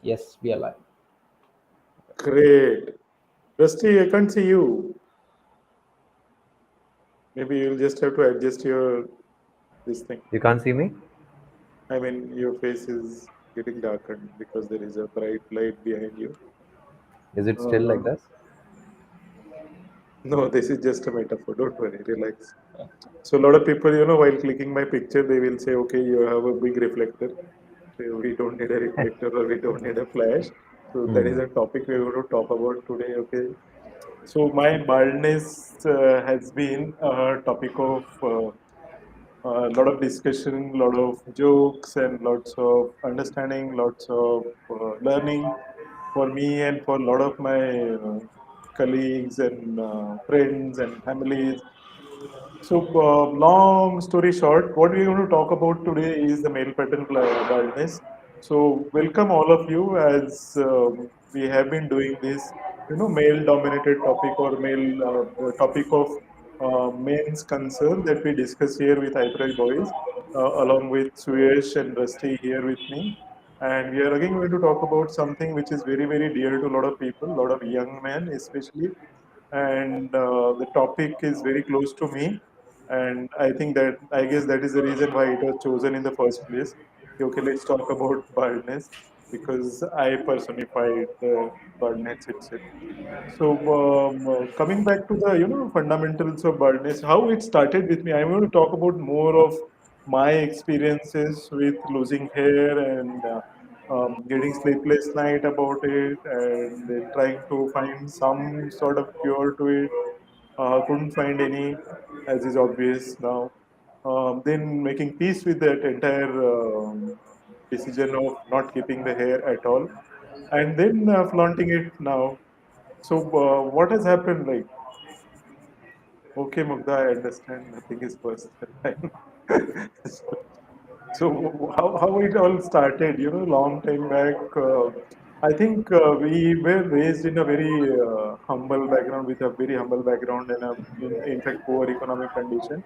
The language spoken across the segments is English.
Yes, we are live. Great. Rusty, I can't see you. Maybe you'll just have to adjust your this thing. You can't see me? I mean, your face is getting darkened because there is a bright light behind you. Is it still Uh, like this? no, this is just a metaphor. Don't worry, relax. So a lot of people, while clicking my picture, they will say, "Okay, you have a big reflector. So we don't need a reflector or we don't need a flash." So that is Hmm. a topic we're going to talk about today. Okay. So my baldness has been a topic of a lot of discussion, a lot of jokes, and lots of understanding, lots of learning for me and for a lot of my colleagues and friends and families. So, long story short, what we're going to talk about today is the male pattern baldness. So, welcome all of you as we have been doing this, male-dominated topic or male topic of men's concern that we discuss here with iThrive boys, along with Suyash and Rusty here with me. And we are again going to talk about something which is very, very dear to a lot of people, a lot of young men especially, and the topic is very close to me, and I guess that is the reason why it was chosen in the first place. Okay, let's talk about baldness because I personified the baldness itself. So coming back to the fundamentals of baldness, how it started with me, I'm going to talk about more of my experiences with losing hair and getting sleepless night about it, and then trying to find some sort of cure to it. Couldn't find any, as is obvious now. Then making peace with that entire decision of not keeping the hair at all, and then flaunting it now. So what has happened? Like, okay, Mugdha, I understand. Nothing is personal. So how it all started? Long time back. I think we were raised in a very humble background, with a very humble background, and in fact poor economic condition.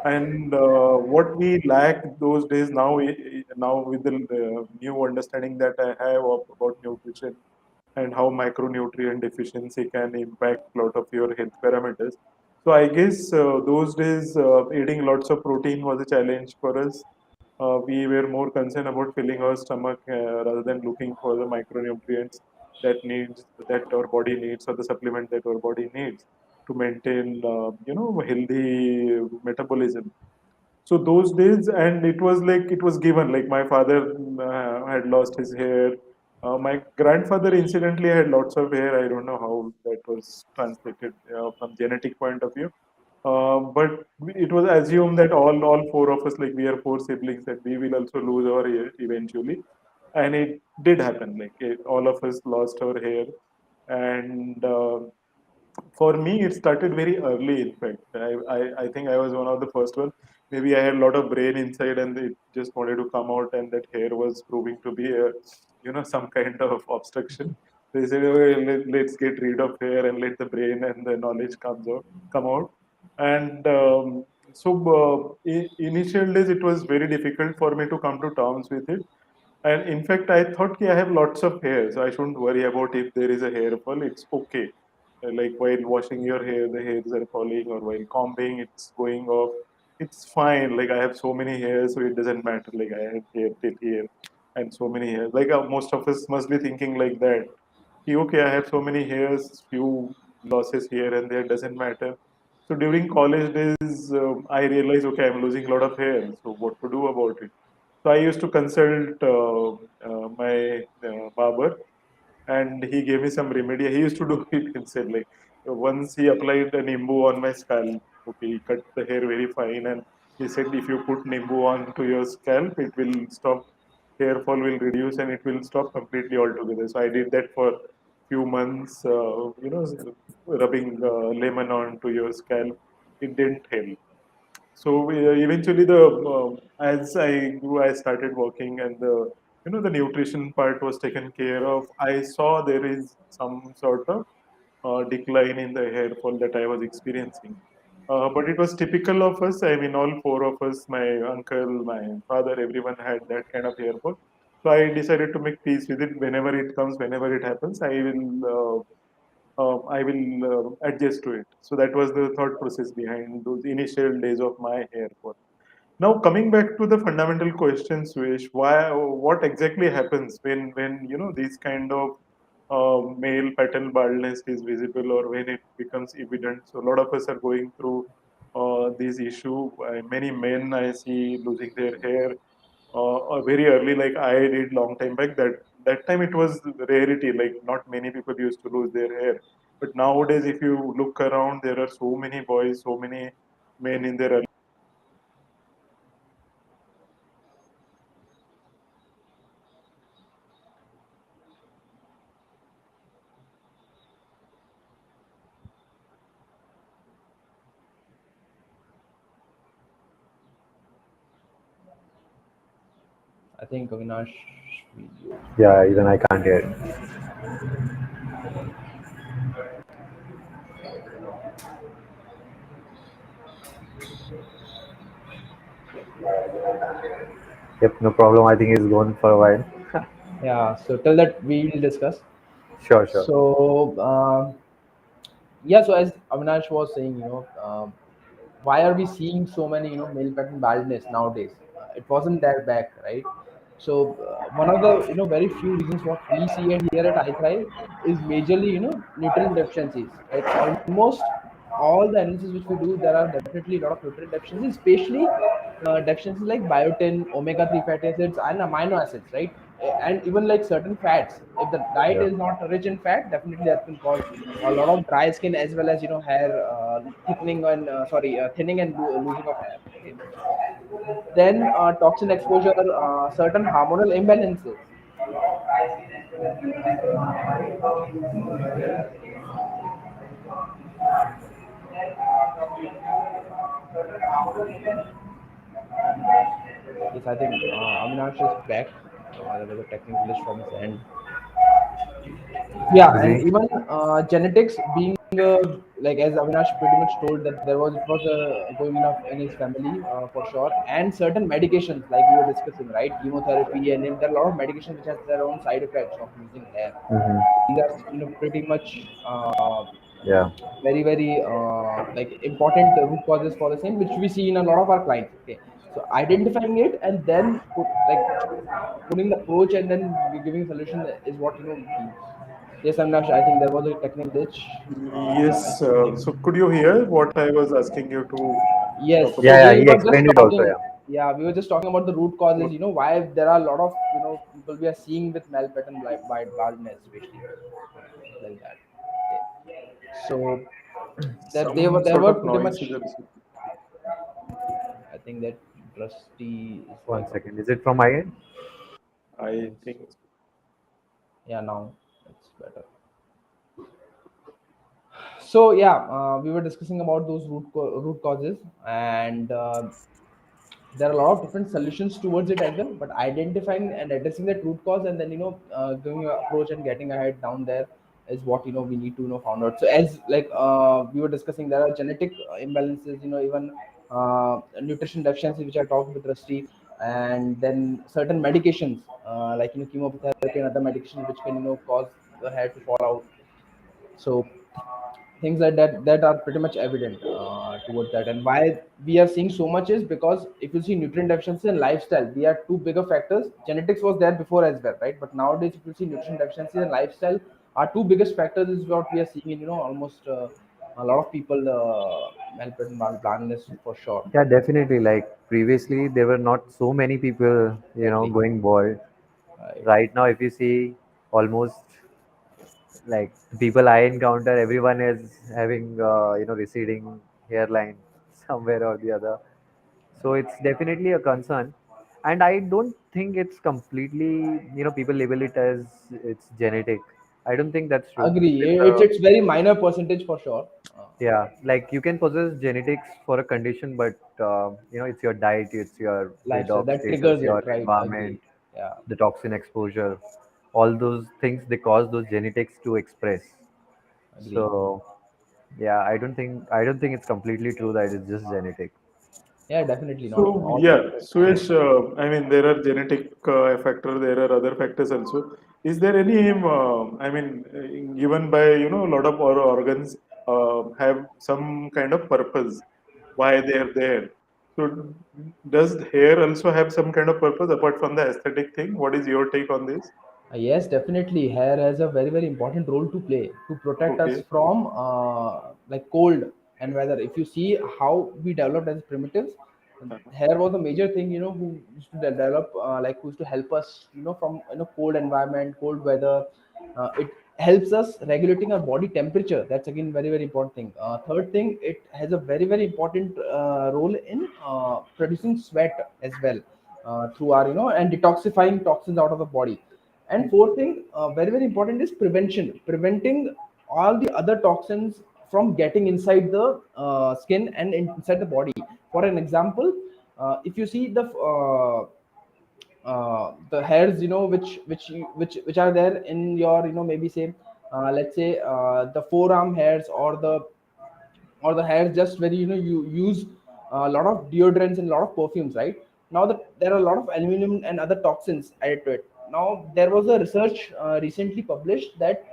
And what we lacked those days, now with the new understanding that I have about nutrition and how micronutrient deficiency can impact a lot of your health parameters. So I guess those days eating lots of protein was a challenge for us. We were more concerned about filling our stomach rather than looking for the micronutrients that our body needs, or the supplement that our body needs to maintain healthy metabolism. So those days, and it was like it was given. Like my father had lost his hair. My grandfather incidentally had lots of hair. I don't know how that was translated from genetic point of view. But it was assumed that all four of us, like we are four siblings, that we will also lose our hair eventually, and it did happen. Like all of us lost our hair, and for me, it started very early. In fact, I think I was one of the first one. Maybe I had a lot of brain inside, and it just wanted to come out, and that hair was proving to be some kind of obstruction. They said, "Okay, let's get rid of hair and let the brain and the knowledge come out." And so, initial days, it was very difficult for me to come to terms with it. And in fact, I thought, I have lots of hair, so I shouldn't worry about if there is a hair fall. It's okay. Like while washing your hair, the hairs are falling, or while combing, it's going off. It's fine. Like I have so many hairs, so it doesn't matter. Like I have hair till here, and so many hairs. Like most of us must be thinking like that. Okay, I have so many hairs, few losses here and there, doesn't matter. So during college days, I realized, okay, I'm losing a lot of hair. So what to do about it? So I used to consult my barber, and he gave me some remedy. He used to do it himself. Like once he applied a nimbu on my scalp. Okay, he cut the hair very fine, and he said if you put nimbu onto your scalp, it will stop, hair fall will reduce, and it will stop completely altogether. So I did that for few months. Rubbing lemon onto your scalp, it didn't help. So eventually, the as I grew, I started working, and the nutrition part was taken care of. I saw there is some sort of decline in the hair fall that I was experiencing. But it was typical of us. I mean, all four of us, my uncle, my father, everyone had that kind of hair fall. So So I decided to make peace with it. Whenever it comes, whenever it happens, I will adjust to it. So that was the thought process behind those initial days of my hair fall. Now coming back to the fundamental question, Suyesh, why, what exactly happens when these kind of male pattern baldness is visible or when it becomes evident? So a lot of us are going through this issue. Many men I see losing their hair very early, like I did long time back. That time it was rarity, like not many people used to lose their hair. But nowadays, if you look around, there are so many boys, so many men in their I think Avinash video. Yeah, even I can't hear it. Yep, no problem. I think it's gone for a while. Yeah, so till that we will discuss. Sure, sure. So yeah, so as Avinash was saying, why are we seeing so many male pattern baldness nowadays? It wasn't that back, right? So one of the very few reasons what we see and hear at iThrive is majorly nutrient deficiencies, right? Almost all the analysis which we do, there are definitely a lot of nutrient deficiencies, especially deficiencies like biotin, omega-3 fatty acids, and amino acids, right? And even like certain fats. If the diet Yeah. is not rich in fat, definitely that can cause a lot of dry skin as well as hair thickening and thinning and losing of hair. Okay. Then toxin exposure, certain hormonal imbalances. Yes, I think Avinash is back. There was a technical glitch from his end. Yeah, Is and he? even genetics being like as Avinash pretty much told that it was going enough in his family for sure, and certain medications like we were discussing, right? Chemotherapy, and then there are a lot of medications which has their own side effects of losing hair. Mm-hmm. These are pretty much Yeah. very very like important root causes for the same, which we see in a lot of our clients. Okay, so identifying it and then putting the approach and then giving solution is what key. Yes, Avinash, I think there was a technical glitch. I yes. think So could you hear what I was asking you to yes. talk So about? Yeah, yeah. we He were just explained it also. talking. Yeah. Yeah, we were just talking about the root causes. What? Why there are a lot of people we are seeing with malpattern baldness, especially things like that. Okay. So that Some they sort were of pretty noise much. is also. I think that Rusty is One back. second. Is it from my end? I I think think so. Yeah, now it's better. So yeah, we were discussing about those root causes, and there are a lot of different solutions towards it as well. But identifying and addressing that root cause, and then giving an approach and getting ahead down there is what we need to found out. So as like we were discussing, there are genetic imbalances, even nutrition deficiencies, which I talked with Rusty, and then certain medications like chemotherapy and other medications which can cause the hair to fall out. So things like that are pretty much evident towards that, and why we are seeing so much is because if you see nutrient deficiency and lifestyle, they are two bigger factors. Genetics was there before as well, right? But nowadays if you see nutrition deficiency and lifestyle are two biggest factors is what we are seeing in almost a lot of people malpattern blindness for sure. Yeah, definitely. Like previously, there were not so many people, Exactly. going bald. Right. Right now, if you see, almost like the people I encounter, everyone is having, receding hairline somewhere or the other. So it's definitely a concern. And I don't think it's completely, people label it as it's genetic. I don't think that's true. Agree. It's It's very minor percentage for sure. yeah, like you can possess genetics for a condition, but it's your diet, it's your Lifestyle redox that status, triggers your it, right? Agree. environment, Yeah. the toxin exposure, all those things they cause those genetics to express. Agree. So yeah, I don't think it's completely true that it's just genetic. Yeah, definitely not So all yeah, people. Suyash, I mean there are genetic factor, there are other factors also. Is there any, I mean, given by a lot of our organs have some kind of purpose why they are there. So does hair also have some kind of purpose apart from the aesthetic thing? What is your take on this? Yes, definitely. Hair has a very, very important role to play to protect us Okay. from like cold and weather. If you see how we developed as primitives, Uh-huh. hair was a major thing, who used to develop, like who used to help us, from cold environment, cold weather. It helps us regulating our body temperature. That's again very, very important thing. Third thing, it has a very, very important role in producing sweat as well, through our, and detoxifying toxins out of the body. And fourth thing, very, very important, is prevention, preventing all the other toxins from getting inside the skin and inside the body. For an example, if you see the hairs, which are there in your, maybe say, let's say, the forearm hairs, or the hair, just where you use a lot of deodorants and a lot of perfumes, right? Now that there are a lot of aluminum and other toxins added to it. Now there was a research recently published that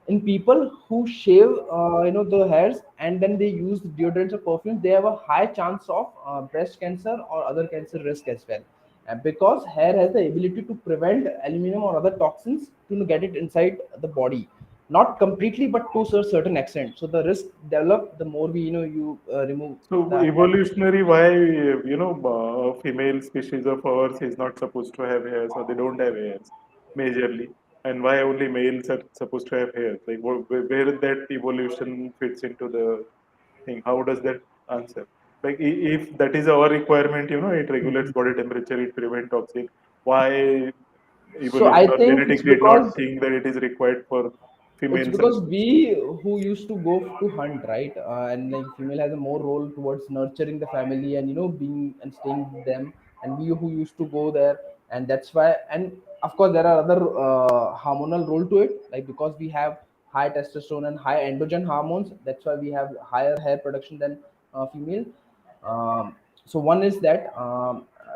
in people who shave the hairs and then they use deodorants or perfumes, they have a high chance of breast cancer or other cancer risk as well. And because hair has the ability to prevent aluminum or other toxins to get it inside the body, not completely but to a certain extent, so the risk develop the more we you remove So that. evolutionary, why female species of ours is not supposed to have hairs, or they don't have hairs majorly, and why only males are supposed to have hairs? Like where that evolution fits into the thing? How does that answer? Like if that is our requirement, it regulates body temperature, it prevents toxic. Why So I evolution or think genetics did not think that it is required for it's females and because males? we who used to go to hunt, right? And like female has a more role towards nurturing the family and being and staying with them, and we who used to go there, and that's why. And of course there are other hormonal role to it, like because we have high testosterone and high androgen hormones, that's why we have higher hair production than female. So one is that,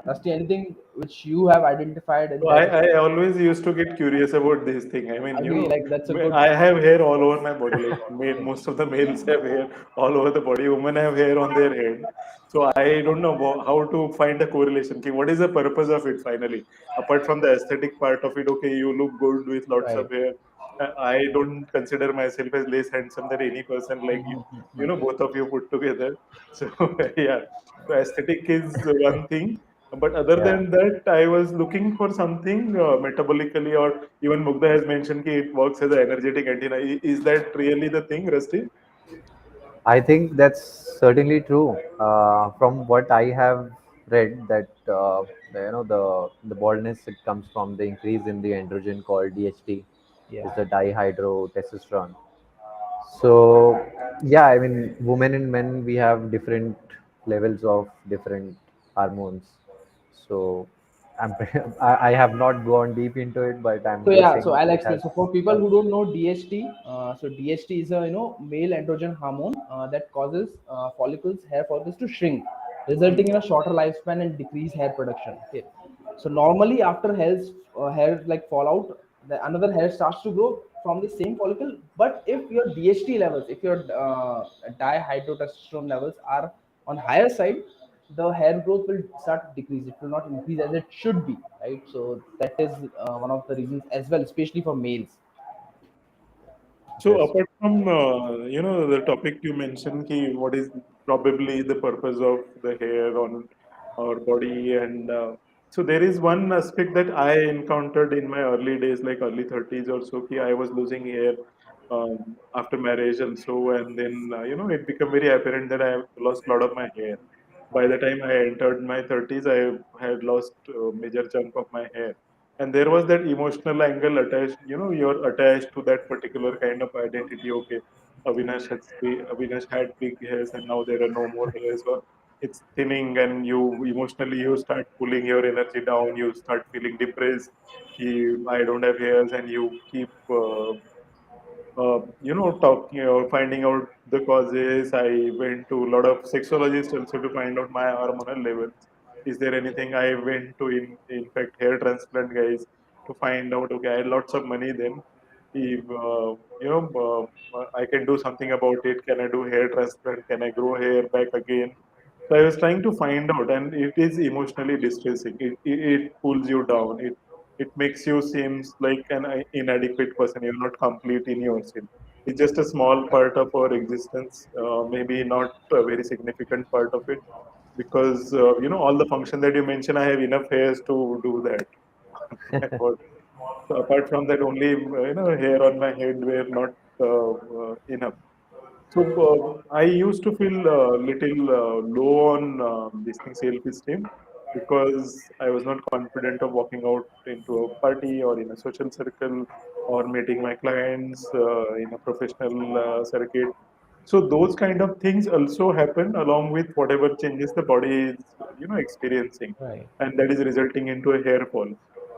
Rusty, anything which you have identified in So that? I always used to get curious about this thing. I mean, Agree, like that's a good. I have hair all over my body. Like most of the males have hair all over the body. Women have hair on their head. So I don't know how to find a correlation. Okay, what is the purpose of it finally? Apart from the aesthetic part of it, okay, you look good with lots of Right. hair. I don't consider myself as less handsome than any person like you. Both of you put together. So yeah, so aesthetic is one thing, but other Yeah. than that, I was looking for something metabolically, or even Mugdha has mentioned that it works as an energetic antenna. Is that really the thing, Rusty? I think that's certainly true. From what I have read, that the baldness, it comes from the increase in the androgen called DHT, Yeah. is the dihydrotestosterone. So yeah, I mean, women and men, we have different levels of different hormones. So I have not gone deep into it, but I'm So yeah, so guessing I'll it explain. has So for people some. who don't know DHT, so DHT is a male androgen hormone that causes hair follicles to shrink, resulting in a shorter lifespan and decreased hair production. Okay, so normally after hair like fallout, another hair starts to grow from the same follicle. But if your DHT levels, if your dihydrotestosterone levels are on higher side, the hair growth will start to decrease. It will not increase as it should be, right? So that is one of the reasons as well, especially for males. So Interesting. apart from the topic you mentioned, ki what is probably the purpose of the hair on our body, and so there is one aspect that I encountered in my early days, like early 30s or so, ki I was losing hair after marriage and so, and then it became very apparent that I lost a lot of my hair. By the time I entered my 30s, I had lost a major chunk of my hair, and there was that emotional angle attached. You're attached to that particular kind of identity. Okay, Avinash had big hairs and now there are no more hairs, or it's thinning, and you emotionally you start pulling your energy down, you start feeling depressed. I don't have hairs, and you keep talking or finding out the causes. I went to a lot of sexologists also to find out my hormonal levels. Is there anything? I went to in fact hair transplant guys to find out. Okay, I had lots of money then. If I can do something about it. Can I do hair transplant? Can I grow hair back again? So I was trying to find out, and it is emotionally distressing. It pulls you down. It makes you seems like an inadequate person. You're not complete in yourself. It's just a small part of our existence, maybe not a very significant part of it, because all the function that you mentioned, I have enough hairs to do that. But so apart from that, only hair on my head were not enough. So I used to feel a little low on this thing self-esteem because I was not confident of walking out into a party or in a social circle or meeting my clients in a professional circuit. So those kind of things also happen along with whatever changes the body is experiencing, Right. and that is resulting into a hair fall.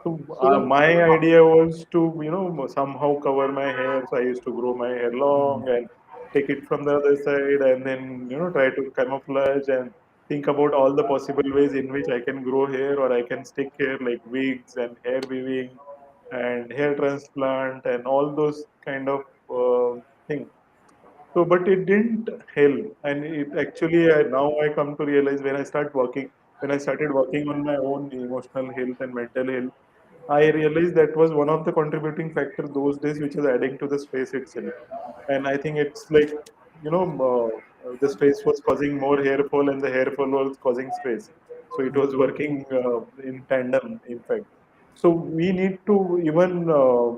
So So my idea was to somehow cover my hair. So I used to grow my hair long and take it from the other side, and then try to camouflage and think about all the possible ways in which I can grow hair or I can stick hair, like wigs and hair weaving and hair transplant and all those kind of things. So, but it didn't help, and it actually now I come to realize when I started working on my own emotional health and mental health, I realized that was one of the contributing factor those days, which is adding to the stress itself. And I think it's like the stress was causing more hair fall, and the hair fall was causing stress. So it was working in tandem, in fact. So we need to even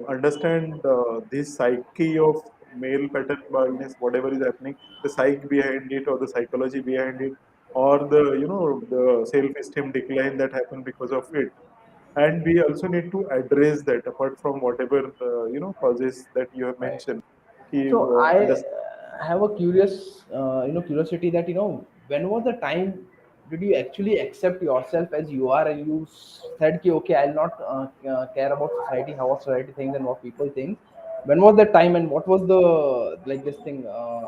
understand this psyche of male pattern baldness, whatever is happening, the psyche behind it, or the psychology behind it, or the the self-esteem decline that happened because of it. And we also need to address that apart from whatever causes that you have right. mentioned. He So I understand. have a curiosity that when was the time did you actually accept yourself as you are, and you said, "Ki, okay, I'll not care about society, how society thinks, and what people think." When was that time, and what was the like this thing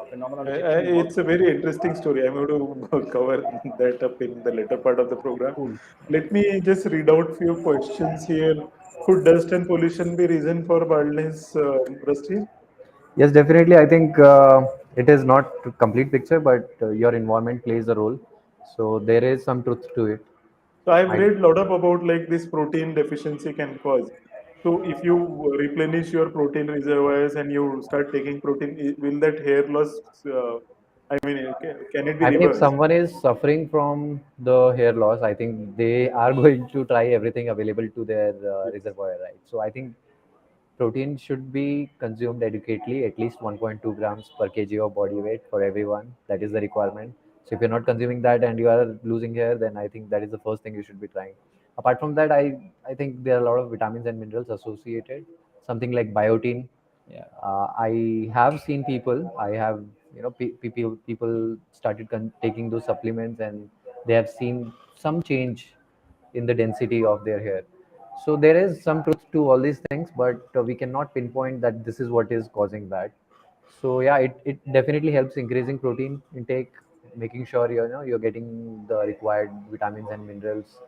phenomena which actually worked? It's a very interesting story. I'm going to cover that up in the later part of the program. Cool. Let me just read out few questions here. Could dust and pollution be reason for baldness, Rusty? Yes, definitely. I think it is not a complete picture, but your environment plays a role. So there is some truth to it. So I've I read a lot of about like this protein deficiency can cause. So if you replenish your protein reservoirs and you start taking protein, will that hair loss? I mean, can it be I mean, if reversed? someone is suffering from the hair loss, I think they are going to try everything available to their Yes. reservoir, right? So I think protein should be consumed adequately, at least 1.2 grams per kg of body weight for everyone. That is the requirement. So if you're not consuming that and you are losing hair, then I think that is the first thing you should be trying. Apart from that, I think there are a lot of vitamins and minerals associated. Something like biotin. Yeah. I have seen people. I have people started taking those supplements and they have seen some change in the density of their hair. So there is some truth to all these things, but we cannot pinpoint that this is what is causing that. So yeah, it definitely helps increasing protein intake, making sure you're getting the required vitamins and minerals,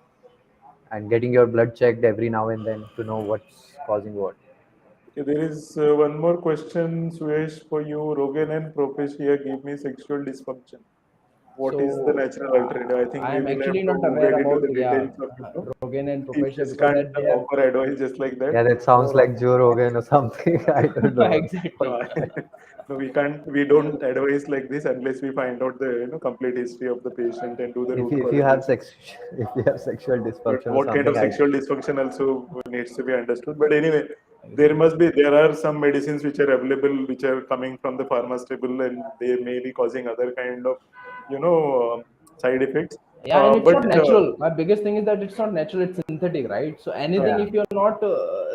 and getting your blood checked every now and then to know what's causing what. Okay, there is one more question, Suyash, for you. Rogan and Propesh here give me sexual dysfunction. What is the So natural alternative? I think I we am will have actually not to aware get into about, the details of it. No? Rogan and We Professor, just because can't that they have offer advice just like that. Yeah, that sounds no, like Joe Rogan or something. I don't know. No, exactly. no, we can't. We don't advise like this unless we find out the complete history of the patient and do the root If cause you have analysis. sex, if you have sexual But dysfunction or what kind something, of I sexual dysfunction also needs to be understood. But anyway, there are some medicines which are available, which are coming from the pharmaceutical, and they may be causing other kind of, side effects. Yeah, and it's But not natural. My biggest thing is that it's not natural, it's synthetic, right? So anything, yeah. if you're not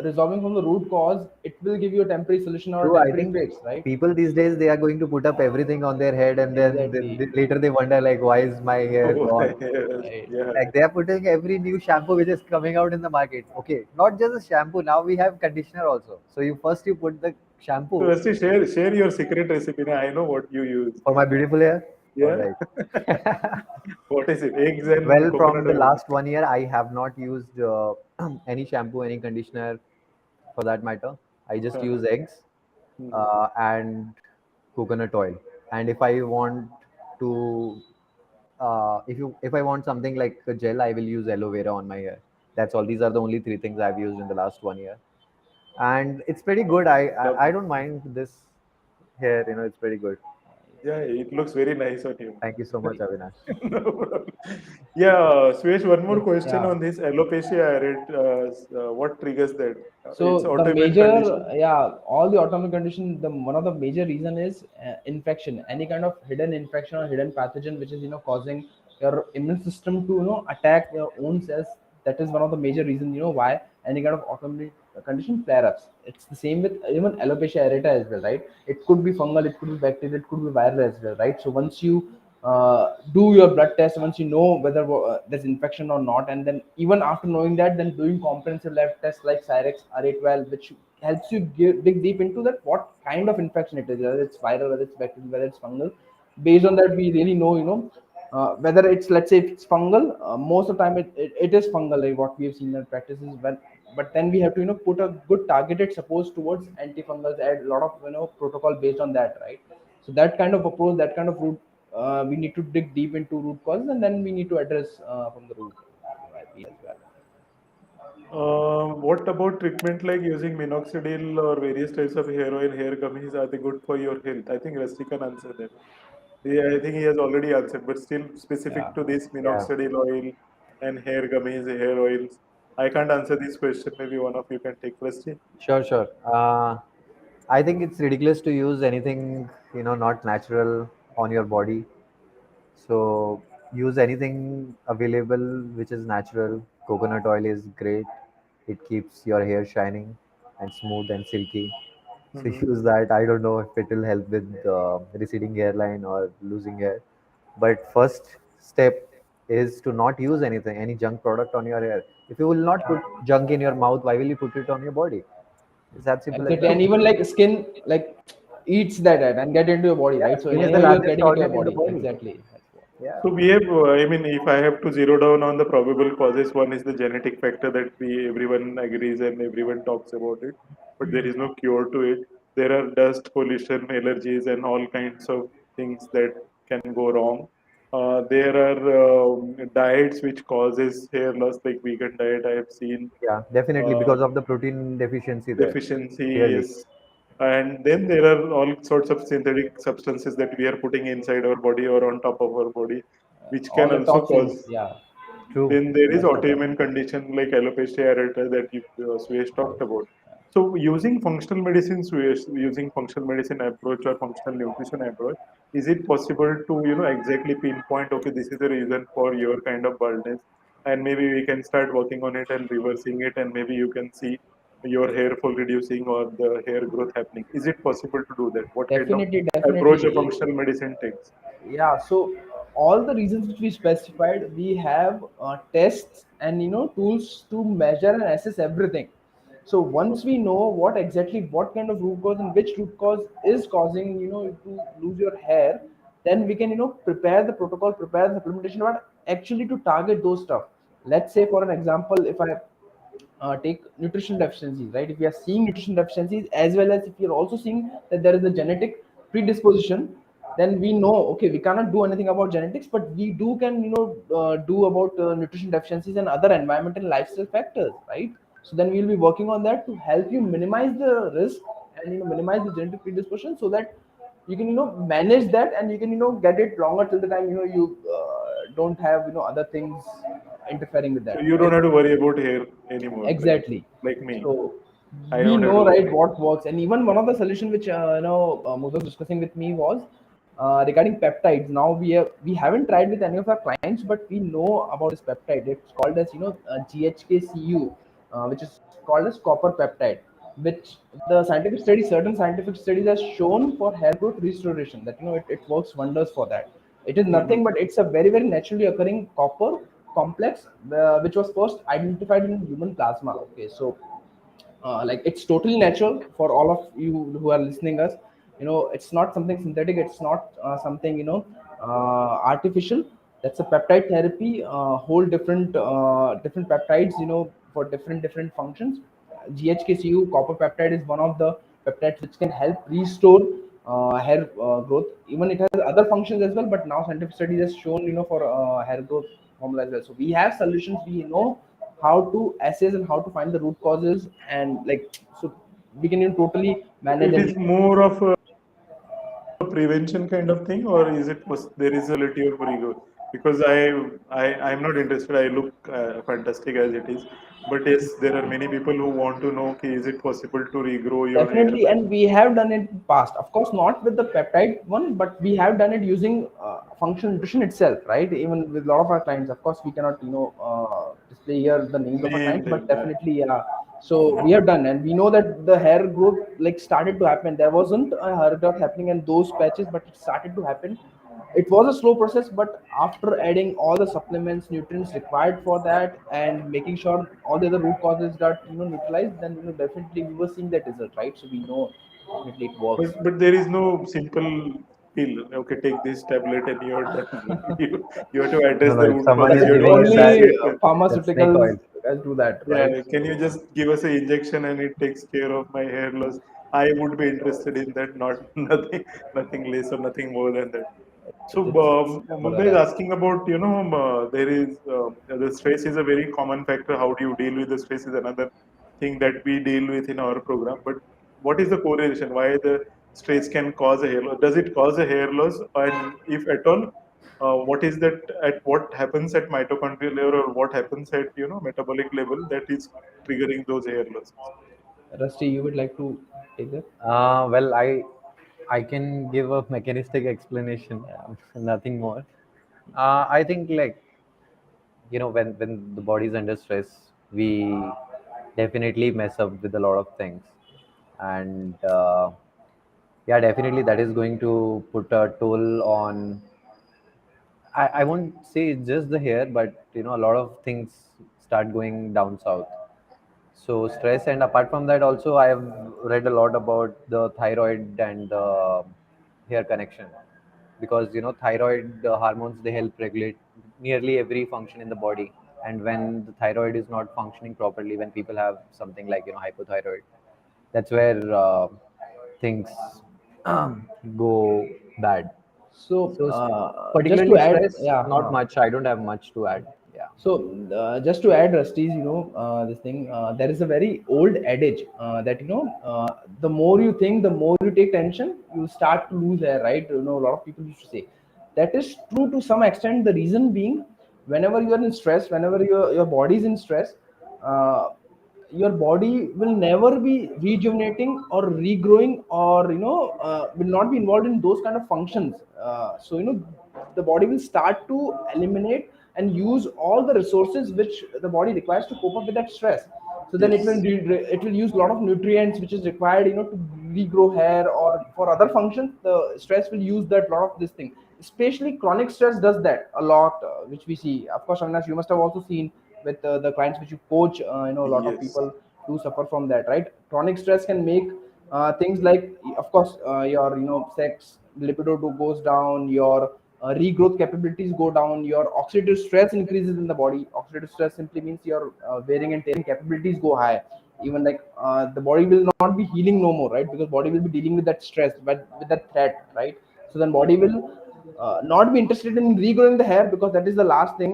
resolving from the root cause, it will give you a temporary solution or a True, I temporary think fix, right? people these days they are going to put up everything on their head, and then Exactly. later they wonder like, why is my hair gone? Right. yeah, Like they are putting every new shampoo which is coming out in the market. Okay, not just a shampoo. Now we have conditioner also. So you put the So, Shampoo Rusty, share your secret recipe. Now, I know what you use. for my beautiful hair. All Yeah. right. What is it? Eggs and Well, coconut from the oil. last 1 year, I have not used any shampoo, any conditioner for that matter. I just Uh-huh. use eggs Mhm. and coconut oil. And if I want to, if I want something like a gel, I will use aloe vera on my hair. That's all. These are the only three things I've used in the last 1 year, and it's pretty good. I Lovely. don't mind this hair. It's pretty good. Yeah, it looks very nice on you. Thank you so much, Avinash. No problem. Yeah, Suyash, one more Yes, question yeah. on this alopecia areata. What triggers that? It's So the autoimmune major, condition. yeah, all the autoimmune condition, the one of the major reason is infection. Any kind of hidden infection or hidden pathogen, which is causing your immune system to attack your own cells. That is one of the major reasons why any kind of autoimmune condition flare ups. It's the same with even alopecia areata as well, right? It could be fungal, it could be bacterial, it could be viral as well, right? So once you do your blood test, once you know whether there's infection or not, and then even after knowing that, then doing comprehensive lab tests like Cyrex R812, which helps you dig deep into that what kind of infection it is, whether it's viral, whether it's bacterial, whether it's fungal. Based on that, we really know whether it's, let's say, if it's fungal. Most of the time it is fungal, like what we have seen in practices. But then we have to put a good targeted support towards antifungals, add a lot of protocol based on that, right? So that kind of approach, that kind of root, we need to dig deep into root causes, and then we need to address from the root, I feel as well. What about treatment like using minoxidil or various types of hair oil, hair gummies? Are they good for your health? I think Rusty can answer that. Yeah, I think he has already answered, but still Yeah. specific to this Yeah, minoxidil oil and hair gummies, hair oils. I can't answer this question. Maybe one of you can take Rusty. sure, sure. I think it's ridiculous to use anything not natural on your body. So use anything available which is natural. Coconut oil is great. It keeps your hair shining and smooth and silky. So Mm-hmm. use that. I don't know if it will help with receding hairline or losing hair. But first step is to not use anything, any junk product on your hair. If you will not Yeah. put junk in your mouth, why will you put it on your body? It's that simple as Exactly. that. And even like skin, like eats that and get into your body, Yeah, right? So skin is the anyhow, you're largest getting into your organ in the body. body. Exactly. That's what. Yeah. So we have, I mean, if I have to zero down on the probable causes, one is the genetic factor that we everyone agrees and everyone talks about it, but there is no cure to it. There are dust, pollution, allergies, and all kinds of things that can go wrong. There are diets which causes hair loss, like vegan diet. I have seen Yeah, definitely uh, because of the protein deficiency there. deficiency, Clearly. yes. And then there are all sorts of synthetic substances that we are putting inside our body or on top of our body, which All can the also toxins. cause. Yeah. True. Then there is Most of them. autoimmune condition like alopecia areata that Suyash talked about. So using functional medicine, Suyash, using functional medicine approach or functional nutrition approach, is it possible to exactly pinpoint, okay, this is the reason for your kind of baldness, and maybe we can start working on it and reversing it, and maybe you can see your hair fall reducing or the hair growth happening. Is it possible to do that? What kind of Definitely, approach a definitely. functional medicine takes? Yeah. So all the reasons which we specified, we have tests and tools to measure and assess everything. So once we know what kind of root cause and which root cause is causing you to lose your hair, then we can prepare the protocol, prepare the supplementation, but actually to target those stuff. Let's say, for an example, if I take nutrition deficiencies, right? If we are seeing nutrition deficiencies, as well as if you're also seeing that there is a genetic predisposition, then we know, okay, we cannot do anything about genetics, but we do can do about nutrition deficiencies and other environmental and lifestyle factors, right? So then we'll be working on that to help you minimize the risk and minimize the genetic predisposition, so that you can manage that, and you can get it longer till the time you don't have other things interfering with So that, you don't right? have to worry about hair anymore, Exactly. like me. So I we don't have know, to right, worry. what works. And even one of the solution which Mudok was discussing with me was regarding peptides. Now we haven't tried with any of our clients, but we know about this peptide. It's called as GHKCU, which is called as copper peptide, which the scientific studies, certain scientific studies, has shown for hair growth restoration. That it works wonders for that. It is Mhm. nothing but it's a very very naturally occurring copper complex, which was first identified in human plasma. Okay, so like it's totally natural for all of you who are listening us. It's not something synthetic, it's not something artificial. That's a peptide therapy, whole different peptides, for different functions. GHKCU copper peptide is one of the peptides which can help restore hair growth. Even it has other functions as well, but now scientific studies has shown, for hair growth formula as well. So we have solutions. We know how to assess and how to find the root causes, and like, so we can totally So manage it and is more of a prevention kind of thing, or is it there is a reality of regrowth? Because I'm not interested. I look fantastic as it is, but yes, there are many people who want to know, okay, is it possible to regrow your hair definitely, back? and we have done it in past. Of course, not with the peptide one, but we have done it using functional nutrition itself, right? Even with a lot of our clients. Of course, we cannot, display here the names of our Name clients, but them, yeah. definitely, yeah. So we have done, and we know that the hair growth like started to happen. There wasn't a hair growth happening in those patches, but it started to happen. It was a slow process, but after adding all the supplements, nutrients required for that, and making sure all the other root causes got neutralized, then definitely we were seeing that result, right? So we know definitely it works. But there is no simple pill. Okay, take this tablet and you're done. You have to No, address no. the If root someone causes. is You have to giving you that, Only associate. that's snake oil. pharmaceuticals guys do that, Yeah, right? can you So just give us an injection and it takes care of my hair loss? I would be interested in that, not nothing less or nothing more than that. So, it's more than Mumbai is that. asking about, there is the stress is a very common factor. How do you deal with the stress is another thing that we deal with in our program. But what is the correlation? Why the stress can cause a hair loss? Does it cause a hair loss? And if at all, what is that? At what happens at mitochondrial level, or what happens at metabolic level that is triggering those hair losses? Rusty, you would like to take that? Well, I can give a mechanistic explanation, nothing more. I think like when the body is under stress, we definitely mess up with a lot of things, and yeah, definitely that is going to put a toll on. I won't say just the hair, but a lot of things start going down south. So stress, and apart from that, also I have read a lot about the thyroid and the hair connection, because thyroid hormones, they help regulate nearly every function in the body, and when the thyroid is not functioning properly, when people have something like hypothyroid, that's where things go bad. So So just to particularly add, stress, yeah. not much. I don't have much to add. Yeah. So just to add, Rusty's, this thing, there is a very old adage that the more you think, the more you take tension, you start to lose hair, right? A lot of people used to say that is true to some extent. The reason being, whenever you are in stress, whenever your body is in stress, uh, your body will never be rejuvenating or regrowing, or will not be involved in those kind of functions. So the body will start to eliminate and use all the resources which the body requires to cope up with that stress. So then Yes. it will use a lot of nutrients which is required, to regrow hair, or for other functions the stress will use that lot of this thing. Especially chronic stress does that a lot, which we see. Of course, Avinash, you must have also seen with the clients which you coach. A lot of Yes. people do suffer from that, right? Chronic stress can make things like, of course, your sex libido goes down, your regrowth capabilities go down, your oxidative stress increases in the body. Oxidative stress simply means your wearing and tearing capabilities go high. Even like the body will not be healing no more, right? Because body will be dealing with that stress, but with that threat, right? So then body will not be interested in regrowing the hair, because that is the last thing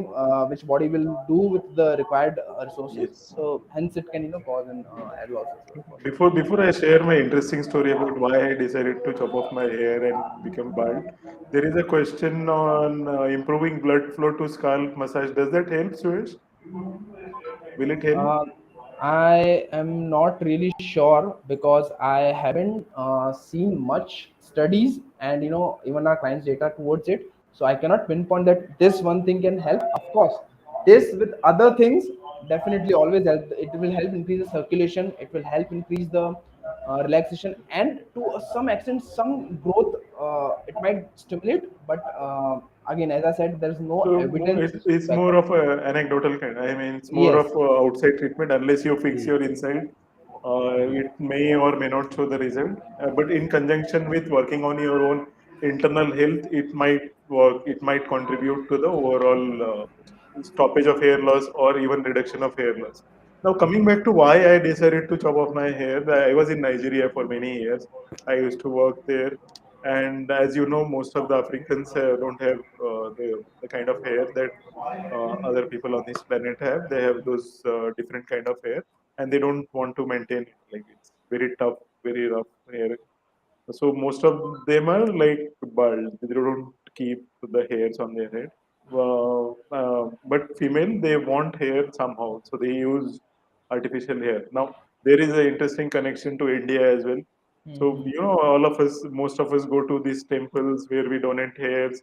which body will do with the required resources. Yes. So hence it can cause an hair losses, of course. Before I share my interesting story about why I decided to chop off my hair and become bald, there is a question on improving blood flow to scalp massage. Does that help, Suyash? Will it help? Uh, I am not really sure, because I haven't seen much studies and even our clients' data towards it. So I cannot pinpoint that this one thing can help. Of course, this with other things definitely always help. It will help increase the circulation. It will help increase the relaxation, and to some extent, some growth. It might stimulate, but again, as I said, there is no So evidence to it's back more up. of a anecdotal kind. I mean, it's more of Yes. a outside treatment unless you fix Yes. your inside. It may or may not show the result, but in conjunction with working on your own internal health, it might work. It might contribute to the overall stoppage of hair loss or even reduction of hair loss. Now, coming back to why I decided to chop off my hair, I was in Nigeria for many years. I used to work there, and as you know, most of the Africans don't have the kind of hair that other people on this planet have. They have those different kind of hair, and they don't want to maintain it. Like it's very tough, very rough hair. So most of them are like bald. They don't keep the hairs on their head. But female, they want hair somehow, so they use artificial hair. Now there is an interesting connection to India as well. So Hmm. all of us, most of us go to these temples where we donate hairs,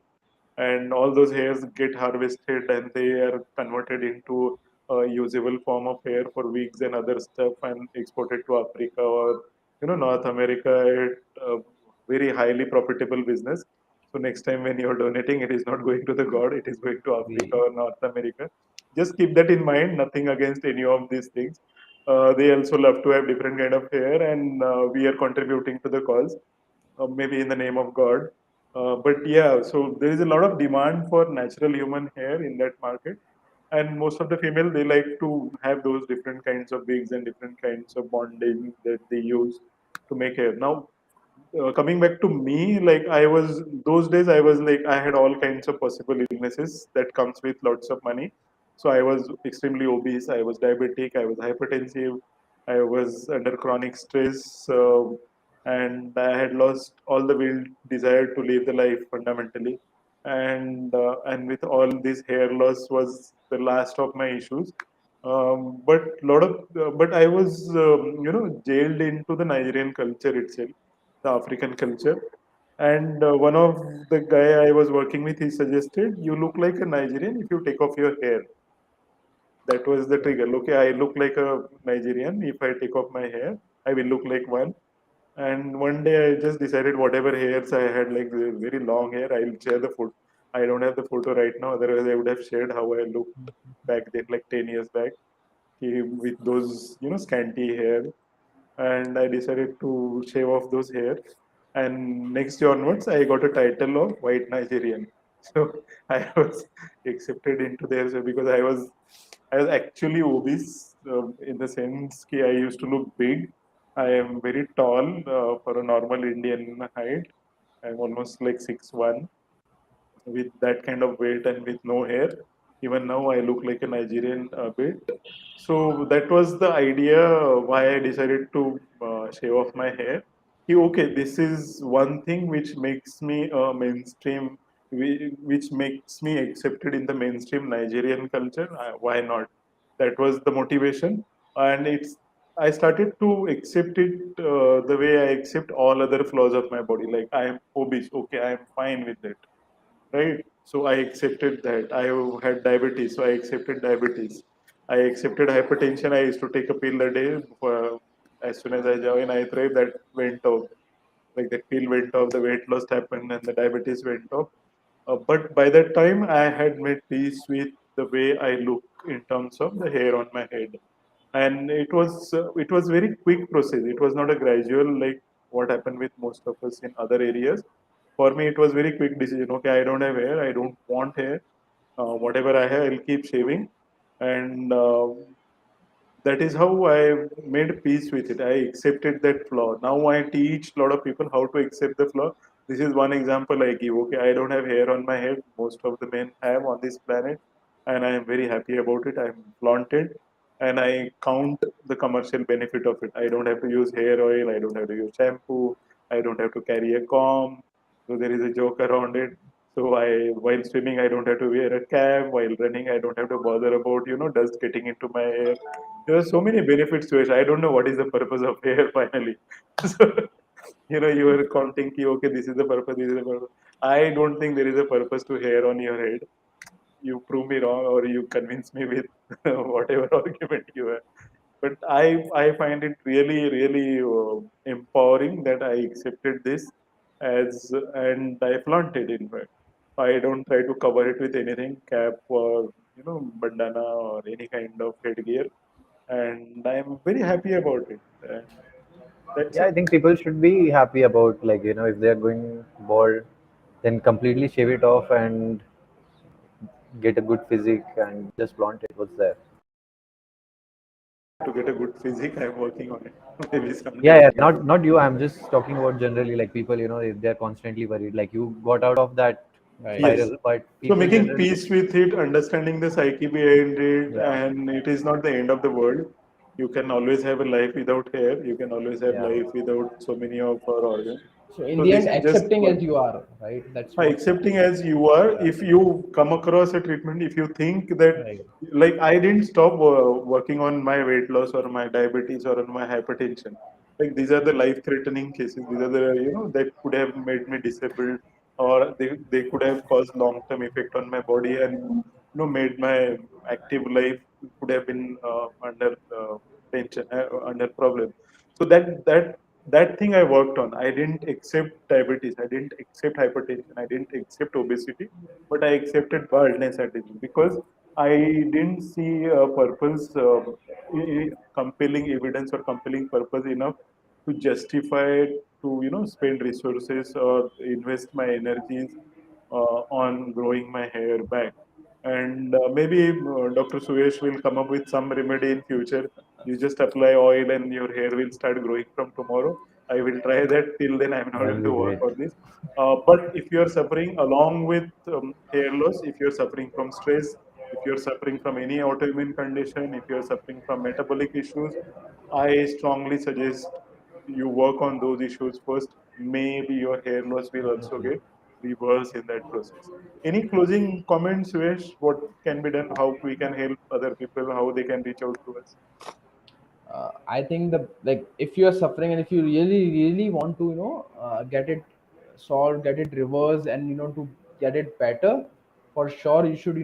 and all those hairs get harvested and they are converted into a usable form of hair for wigs and other stuff and exported to Africa or North America at a very highly profitable business. So next time when you're donating, it is not going to the god, it is going to Africa We or North America. Just keep that in mind. Nothing against any of these things. They also love to have different kind of hair, and we are contributing to the cause, maybe in the name of God. But yeah, so there is a lot of demand for natural human hair in that market, and most of the female, they like to have those different kinds of wigs and different kinds of bonding that they use to make hair. Now, coming back to me, like I was those days, I was like I had all kinds of possible illnesses that comes with lots of money. So I was extremely obese. I was diabetic. I was hypertensive. I was under chronic stress, and I had lost all the will, desire to live the life fundamentally. And with all this hair loss was the last of my issues. But I was jailed into the Nigerian culture itself, the African culture. And one of the guy I was working with, he suggested, "You look like a Nigerian if you take off your hair." That was the trigger. Okay, I look like a Nigerian. If I take off my hair, I will look like one. And one day I just decided whatever hairs I had, like very long hair, I'll share the photo. I don't have the photo right now. Otherwise, I would have shared how I looked back then, like 10 years back, with those, scanty hair. And I decided to shave off those hairs. And next year onwards, I got a title of White Nigerian. So I was accepted into there. So because I was actually obese, in the sense that I used to look big. I am very tall for a normal Indian height. I'm almost like 6'1", with that kind of weight and with no hair. Even now, I look like a Nigerian a bit. So that was the idea why I decided to shave off my hair. Okay, this is one thing which makes me mainstream, which makes me accepted in the mainstream Nigerian culture. Why not? That was the motivation, and I started to accept it the way I accept all other flaws of my body. Like I am obese, okay, I am fine with it, right? So I accepted that. I had diabetes, so I accepted diabetes. I accepted hypertension. I used to take a pill a day. As soon as I joined iThrive, that went off. Like the pill went off, the weight loss happened, and the diabetes went off. But by that time, I had made peace with the way I look in terms of the hair on my head, and it was very quick process. It was not a gradual like what happened with most of us in other areas. For me, it was very quick decision. Okay, I don't have hair. I don't want hair. Whatever I have, I'll keep shaving, and that is how I made peace with it. I accepted that flaw. Now I teach a lot of people how to accept the flaw. This is one example I give. Okay, I don't have hair on my head. Most of the men have on this planet, and I am very happy about it. I'm flaunted, and I count the commercial benefit of it. I don't have to use hair oil. I don't have to use shampoo. I don't have to carry a comb. So there is a joke around it. So while swimming, I don't have to wear a cap. While running, I don't have to bother about dust getting into my hair. There are so many benefits to it. I don't know what is the purpose of hair finally. So, you are counting, okay, this is the purpose, this is the purpose. I don't think there is a purpose to hair on your head. You prove me wrong or you convince me with whatever argument you have. But I find it really, really empowering that I accepted this as, and I flaunted in fact. I don't try to cover it with anything, cap or, bandana or any kind of headgear. and I'm very happy about it. And that's Yeah, I it. think people should be happy about, like, if they're going bald, then completely shave it off and get a good physique and just flaunt it. What's there? To get a good physique, I'm working on it. Maybe someday Yeah, we'll yeah. get it. Not you. I'm just talking about generally, like people. If they're constantly worried. Like you got out of that Right. Yes. spiral, but So people making generally. peace with it, understanding the psyche behind it, Yeah. and it is not the end of the world. You can always have a life without hair. You can always have Yeah. life without so many of our organs. So in So the this end, is just accepting what as you are, right? That's by what. accepting as you are. Yeah. If you come across a treatment, if you think that, Right. like, I didn't stop working on my weight loss or my diabetes or on my hypertension. Like, these are the life threatening cases. These are the, that could have made me disabled, or they could have caused long term effect on my body, and made my active life could have been under tension, under problem. So that thing I worked on. I didn't accept diabetes. I didn't accept hypertension. I didn't accept obesity, but I accepted baldness at it because I didn't see a purpose, compelling evidence or compelling purpose enough to justify to spend resources or invest my energies on growing my hair back. And maybe Dr. Suyash will come up with some remedy in future. You just apply oil and your hair will start growing from tomorrow. I will try that. Till then, I'm not That'll going be to work great. on this. But if you are suffering along with hair loss, if you're suffering from stress, if you're suffering from any autoimmune condition, if you're suffering from metabolic issues, I strongly suggest you work on those issues first. Maybe your hair loss will also Definitely. get reversed in that process. Any closing comments, Suresh? What can be done? How we can help other people? How they can reach out to us? I think the like if you are suffering and if you really want to get it solved, get it reversed, and to get it better, for sure you should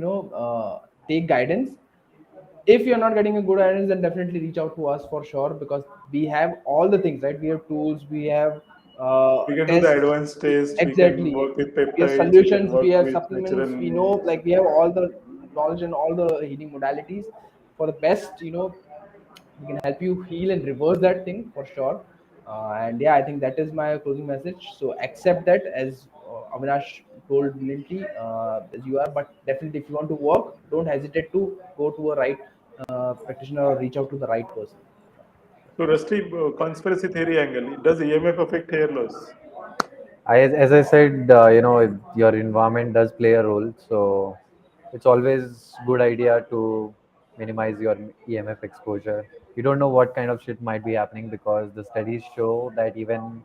take guidance. If you're not getting a good guidance, then definitely reach out to us for sure, because we have all the things, right? We have tools, we have We can do the tests. advanced test. We can Exactly. work with We have peptides. We can solutions, we work have with supplements, we know, natural. like we have all the knowledge and all the healing modalities for the best. We can help you heal and reverse that thing for sure. And yeah, I think that is my closing message. So accept that, as Avinash told brilliantly, as you are. But definitely, if you want to work, don't hesitate to go to a right practitioner or reach out to the right person. So, Rusty, conspiracy theory angle. Does EMF affect hair loss? As I said, your environment does play a role. So it's always good idea to minimize your EMF exposure. You don't know what kind of shit might be happening, because the studies show that even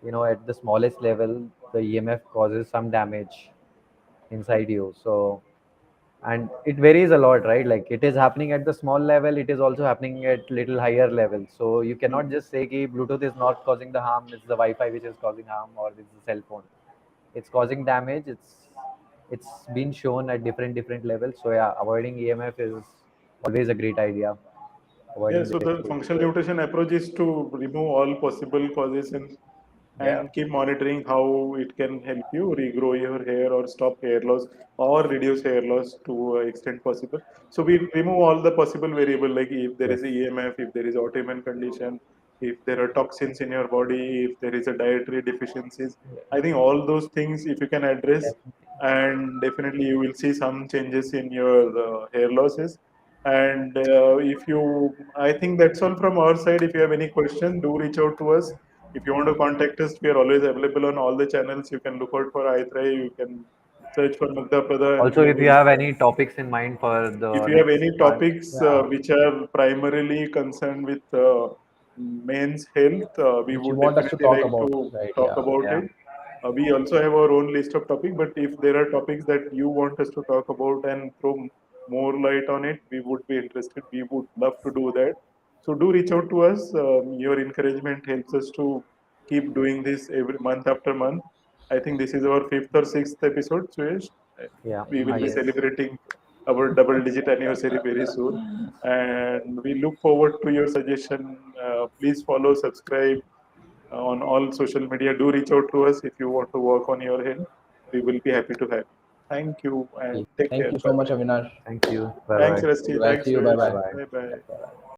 at the smallest level, the EMF causes some damage inside you. So, and it varies a lot, right? Like it is happening at the small level, it is also happening at little higher level. So you cannot Hmm. just say ki Bluetooth is not causing the harm, it's the Wi-Fi which is causing harm, or it's the cell phone. It's causing damage. It's been shown at different levels. So yeah, avoiding EMF is always a great idea. Yeah, Avoiding so that the exposure. functional nutrition approach is to remove all possible causes Yeah. and keep monitoring how it can help you regrow your hair or stop hair loss or reduce hair loss to extent possible. So we remove all the possible variable, like if there Yes. is a EMF, if there is autoimmune condition, if there are toxins in your body, if there is a dietary deficiencies. I think all those things, if you can address, Definitely. and definitely you will see some changes in your hair losses. And if you, I think that's all from our side. If you have any question, do reach out to us. If you want to contact us, we are always available on all the channels. You can look out for iThrive. You can search for Magda Prada, and Also, we if you will. have any topics in mind for If the you have next any part, topics yeah, which are primarily concerned with men's health, we Which you would want us to definitely talk like about, to right? talk Yeah. about yeah, it. We also have our own list of topics, but if there are topics that you want us to talk about and throw more light on it, we would be interested. We would love to do that. So do reach out to us. Your encouragement helps us to keep doing this every month after month. I think this is our fifth or sixth episode, Suyesh. Uh, yeah, We will I be guess. celebrating our double digit anniversary very soon. And we look forward to your suggestion. Please follow, subscribe on all social media. Do reach out to us if you want to work on your health. We will be happy to have you. Thank you and take Thank care. you Bye so much, bye. Avinash. Thank you. Bye Thanks, bye. Rusty. Bye. Thanks, See you. Bye Suresh. Bye bye. bye. Bye bye.